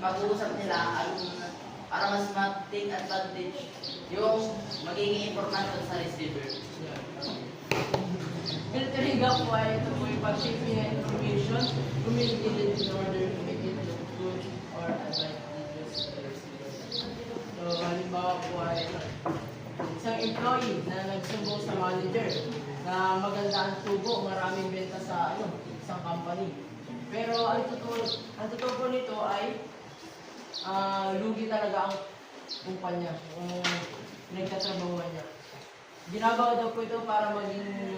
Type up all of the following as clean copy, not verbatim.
pag-uusap nila para mas ma-take advantage yung magiging information sa receiver. Filtering up po ay ito po yung pag-shape niya information communicated in order to make it look good or advantageous to the receiver. So, halimbawa po ay isang employee na nagsumbong sa manager na maganda ang tubo, maraming benta sa isang company. Pero ang totoo po nito ay lugi talaga ang kumpanya, yung nagtatrabahuan niya. Ginagawa daw po ito para maging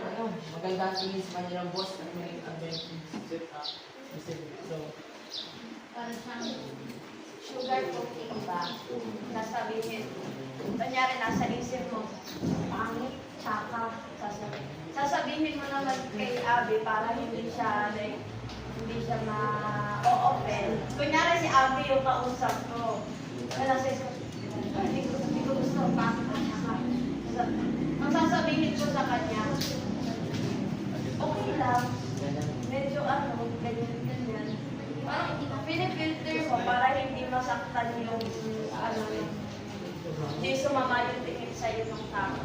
maganda ang tingin sa kanilang boss at maging advantage. So, Para siyang sugar coating ba? Sasabihin, kanyari nasa isip mo, pangit, tsaka, sasabihin mo naman kay Abby para hindi siya ma-open. Kunyari si Abby yung kausap ko. Hindi ko gusto, pangit, tsaka. Ang sasabihin ko sa kanya, okay lang, medyo ganyan. Parang pinifilter mo para hindi masaktan yung hindi sumama yung tingin sa'yo ng tao.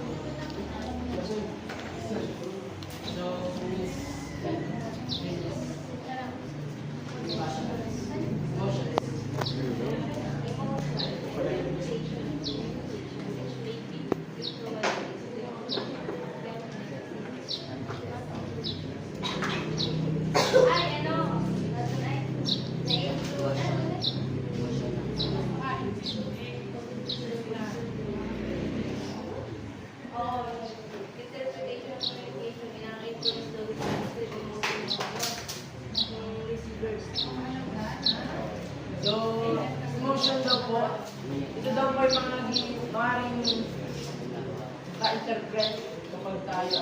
So, emotion daw po, ito daw po yung maaaring ka-interpret kapag tayo,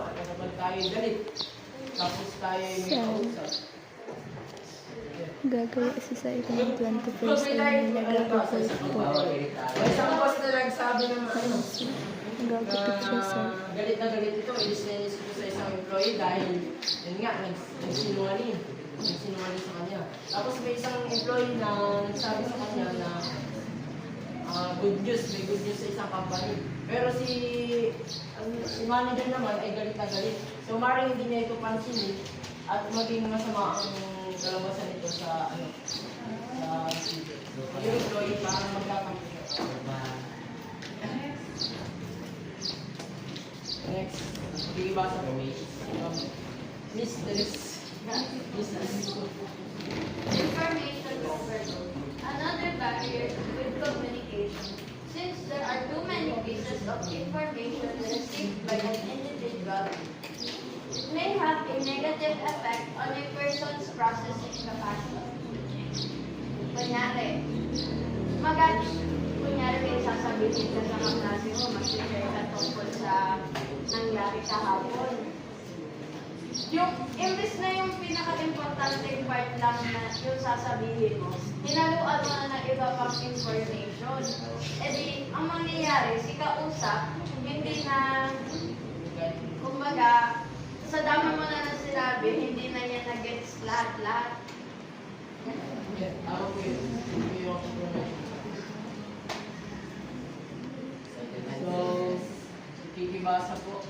kapag tayo galit, tapos tayo may kausap. Gagawa siya sa ilang 21st ay nag-report po. May isang boss na nagsabi naman, Gagawin siya sa galit na galit ito, ilis ito sa isang employee dahil, yun nga, nagsinungaling sa kanya. Tapos may isang employee na nagsabi sa kanya na may good news sa isang company. Pero si manager naman ay galit na galit. So maring hindi niya ito pansinin at maging masama ang kalabasan nito sa receiver. Yung employee parang magkakampi siya. Next, bigibasa po. Mysteries. Information overload. Another barrier with communication. Since there are too many pieces of information received by an individual, it may have a negative effect on a person's processing capacity. Kunyari kayo sasabihin ka sa kaklase mo, mag-share ka tungkol sa nangyari kahapon. Imbis na yung pinaka-importante part lang na yung sasabihin mo, hinaluan mo na ng iba pang information. E di, ang mangyayari, si kausap, hindi na, kumbaga, sa dami mo na sinabi, hindi na niya nag-gets lahat-lahat. So, kikibasa po.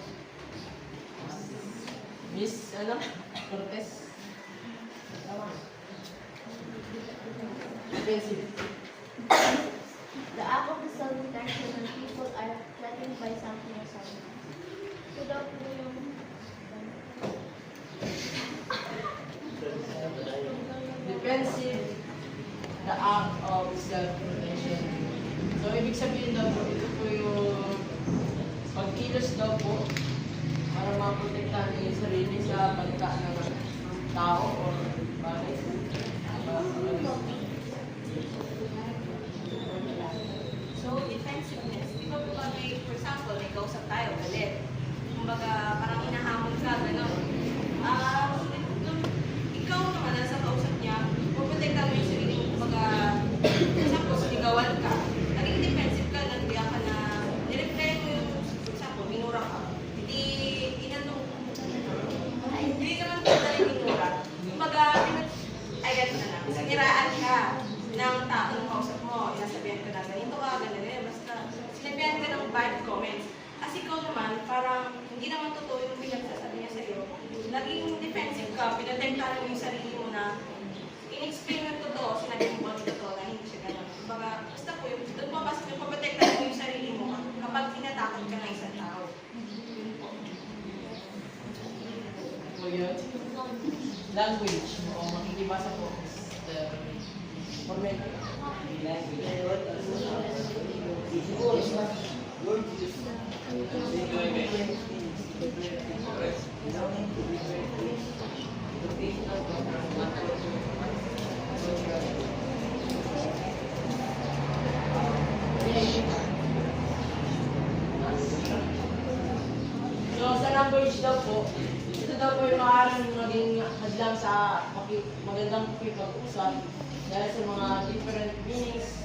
Miss, Cortez. Defensive. The act of the self-detection when people are threatened by something or someone. So, daw po yung Defensive, the act of self-protection. So, ibig sabihin daw po, ito po yung pagkilos daw po para maprotektahan niyo yung sarili sa pagka ng tao o bagay. So, defensiveness. Di ba po may, for example, may kausap tayo, galit. Kumbaga, parang hinahamon ka, gano'n. Ikaw naman, nasa kausap niya, puprotektahan mo yung sarili mo. Kumbaga, for example, sinigawan ka. Naging defensive ka, nandiyan ka na, nireply mo yung, for example, minura ka. Hindi naman ka dahil minura. Kumbaga, pinatektahan mo yung sarili mo na in-explain ng totoo, sinabi mo ang totoo na hindi siya ganun. Kumbaga, basta po yung doon papasok yung paprotektahan mo yung sarili mo kapag tinatakot ka ng isang tao. Yun po. So yun, language o makikibasa po is the format So sa language daw po, ito daw po yung maaaring maging hadlang sa magandang pakipag-usap dahil sa mga different meanings,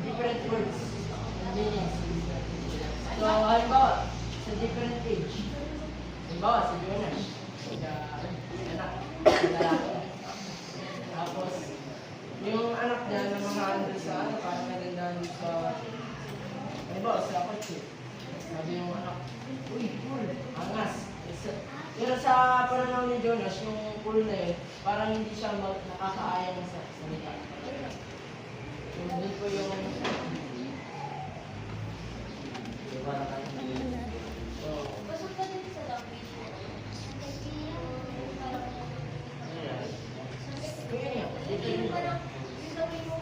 different words and meanings. So halimbawa, sa different age, halimbawa si Jonas, anak, lalaki. Tapos, yung anak niya na mga sa ano, parang nagandahan sa, halimbawa sa kotse. Sabi yung anak, uy, cool, angas. Pero sa pananaw ni Jonas, yung cool na yun, parang hindi siya nakakaaya sa salita. So, hindi po yung... So, Pasok ka din sa language. Kasi yung parang kaya niya, dito yung yung... parang yung gawin mo.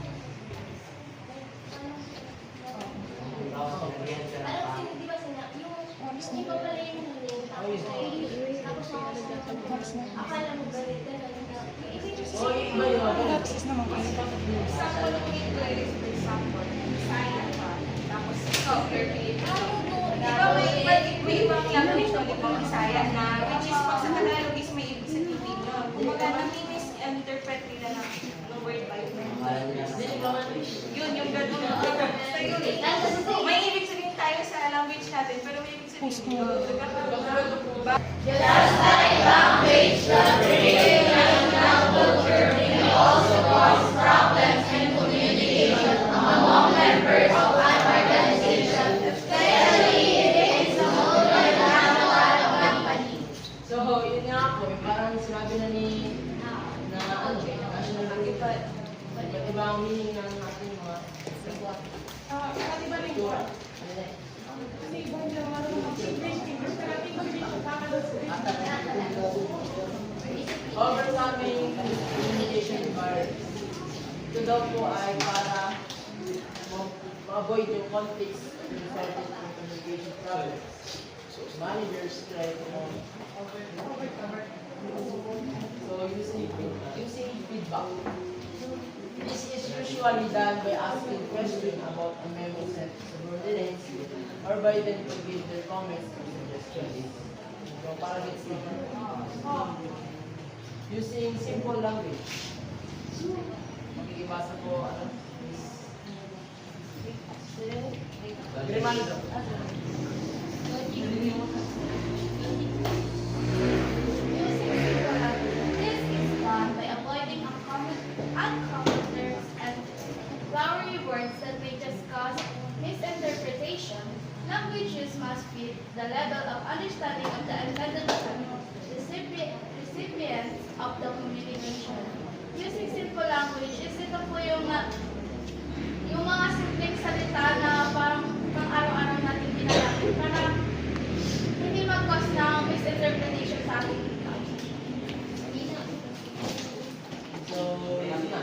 Parang di ba sina yung iba pala yung nalilin tapos akala mo galit ka lang So, iba yun. Example ng English, for example, Bisaya pa, tapos ikaw may ibang language na ibang Bisaya na which is pag sa Tagalog is may ibig sabihin yun. Kumbaga, nami-misinterpret nila ng word by word. Yun, yung gano'n. So yun, may ibig sabihin tayo sa language natin, pero may ibig sabihin yun. Just like language, the creative national culture may also cause problems in communication among members of an organization, especially if it is a multinational company. So, yun nga po, parang sinabi na ni national archetype. Iba't iba ang meaning ng ating mga kultura. Overcoming communication barriers. Ito daw po ay para ma-avoid yung conflicts resulting in communication problems. Managers try to using feedback. This is usually done by asking questions about a member's subordinates or by them to give their comments or suggestions. So, para gets using simple language. Makikibasa po, ano, is Grimaldo. This is done by avoiding uncommon terms and flowery words that may just cause misinterpretation. Language use must fit the level of understanding of the intended recipients of the communication. Using simple language is ito po yung mga simpleng salita na parang pang araw-araw natin ginagamit para hindi mag-cause ng misinterpretation sa ating tao. So, yun na.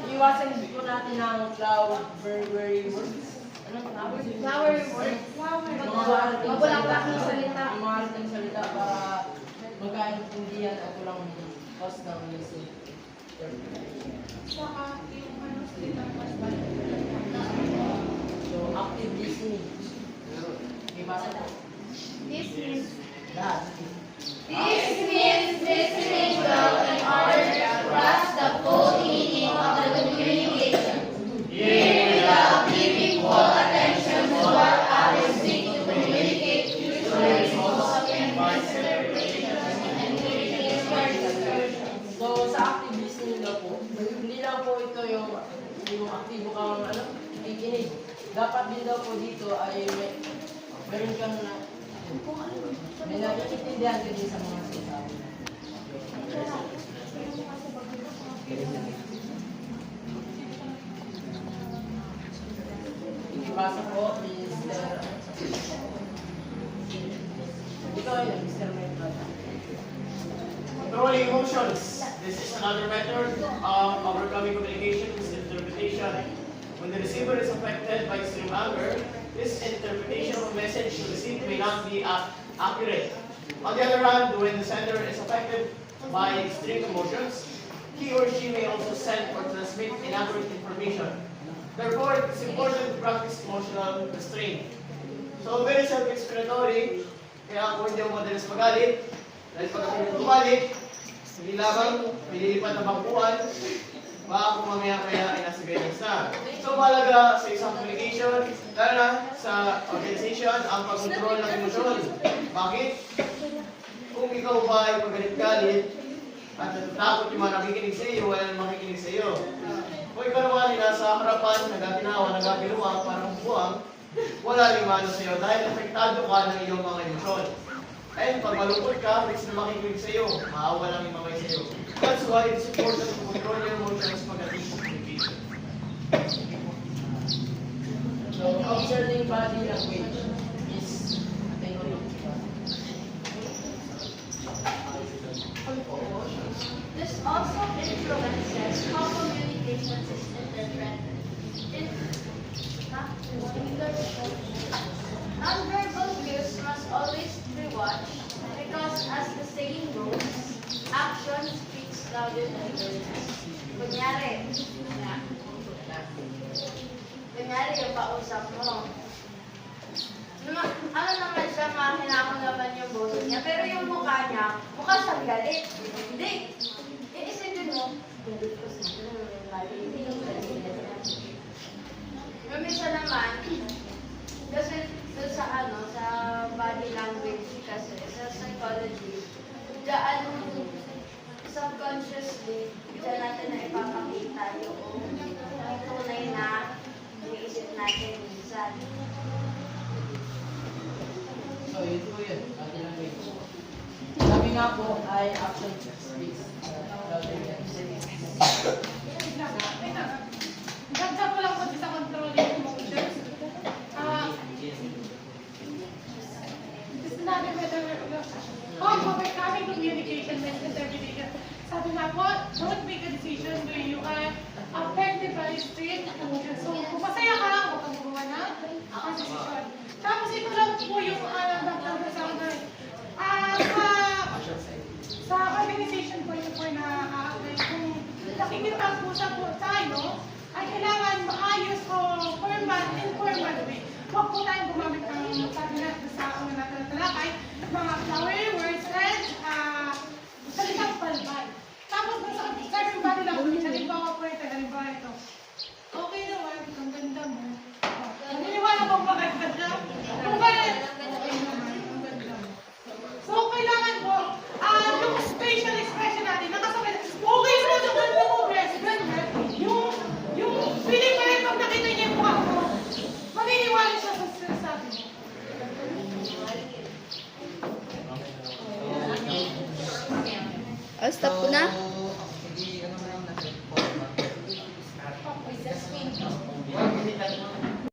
Iwasan po natin ang flowery words. Anong flowery? Flowery words. Mabulaklak na salita. Ang mga ating salita para magkaintindihan at walang cause ng misinterpretation. Saka yung ano, salitang mas balik. So, active listening. Ibasa po. This means Lahat. listening well in order to grasp the full meaning of the communication. Hearing without giving full attention to what others seek to communicate usually results in misinterpretation and distortion. So, sa active listening daw po, hindi lang po ito yung aktibo kang kikinig. Dapat din daw po dito ay meron kang may naiintindihan ka din sa mga sinasabi. Ipasa po, Mr. Ikaw yun, Mr. Mendoza. Controlling emotions. This is another method of overcoming communication misinterpretation. When the receiver is affected by extreme anger, this interpretation of a message received may not be accurate. On the other hand, when the sender is affected by extreme emotions, he or she may also send or transmit inaccurate information. Therefore, it's important to practice emotional restraint. So, very self-explanatory. Kaya kung hindi ako madalas magalit, dahil pag ako tumalit, hindi lamang nililipat na bangkuhan, baka kung mamaya kaya ay nasa guidance na. So, mahalaga sa isang communication, lalo na sa organization, ang pag-control ng emosyon. Bakit? Kung ikaw ba ay pagalit-galit, at natatakot yung mga nakikinig sa iyo, wala nang makikinig sa iyo. Kung ikaw naman ay nasa harapan, nagaginawa, nagagiluwa, parang buwang, wala rin mano sa iyo dahil apektado ka ng iyong mga emosyon. And pag malungkot ka, may sila makikinig sa iyo, maawa lang yung mamay sa iyo. That's why it's important to control your emotions pagdating sa communication. So, observing body language is a technique. This also influences how communication is interpreted. Non-verbal cues must always be watched because, as the saying goes, action speaks louder than words. Kunyari yung pausap mo. Ano naman siya, mahinahon naman yung boses niya, pero yung mukha niya, mukha siyang galit. Hindi. Iisipin mo, galit ko siya. Yung isa naman, kasi sa body language kasi, sa psychology, diyan subconsciously, diyan natin na ipapakita yung tunay na iniisip natin minsan. So, yun po yun, body language. Sabi nga po ay action speaks louder than words. Dagdag ko lang po sa controlling emotions. This is another method of overcoming communication misinterpretation. Sabi nga po, don't make a decision where you are affected by extreme emotions. So, kung masaya ka, huwag kang gumawa ng decision. Tapos ito lang po yung dagdag sa akin. Sa organization po yung po na kung nakikipag-usap po tayo, ay kailangan maayos o informal way. Huwag po tayong gumamit ng sabi natin sa una natin na talakay, mga flowery words and salitang palbay. Tapos sa certain body language, halimbawa po ito, halimbawa